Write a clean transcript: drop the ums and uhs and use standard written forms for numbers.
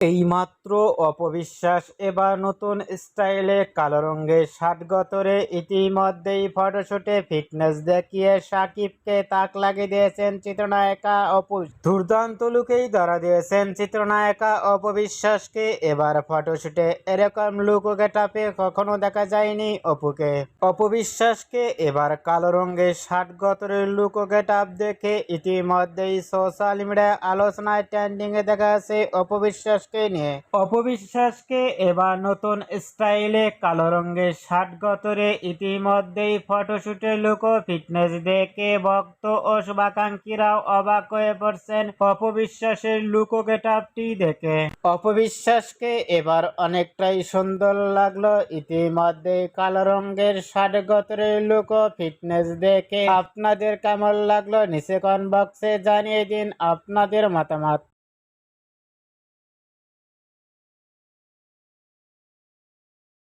এইমাত্র অপবিশ্বাস এবার নতুন স্টাইলে কালো রঙের শার্ট গতরে ইতিমধ্যেই ফটোশুটে ফিটনেস দেখিয়ে সাকিবকে তাক লাগিয়ে দিয়েছেন চিত্রনায়িকা অপু। দুর্দান্ত লুকেই ধরা দিয়েছেন চিত্রনায়িকা অপবিশ্বাসকে। এবার ফটোশুটে এরকম লুক ও গেটআপে কখনো দেখা যায়নি অপুকে। অপবিশ্বাসকে এবার কালো রঙের শার্ট গতরের লুক ও গেটআপ দেখে ইতিমধ্যেই সোশ্যাল মিডিয়ায় আলোচনায় ট্রেন্ডিং এ দেখা যাচ্ছে অপবিশ্বাস নিয়ে। অপবিশ্বাসকে এবার নতুন স্টাইলে কালো রঙের শার্ট গতরে ইতিমধ্যেই ফটোশুটের লুক ও ফিটনেস দেখে ভক্ত ও শুভাকাঙ্ক্ষীরাও অবাক হয়ে পড়ছেন অপবিশ্বাসের লুক ও গেটআপটি দেখে। অপবিশ্বাসকে এবার অনেকটাই সুন্দর লাগলো। ইতিমধ্যে কালো রঙের শার্ট গতরে লুক ও ফিটনেস দেখে আপনাদের কেমন লাগলো নিচে কমেন্ট বক্সে জানিয়ে দিন আপনাদের মতামত।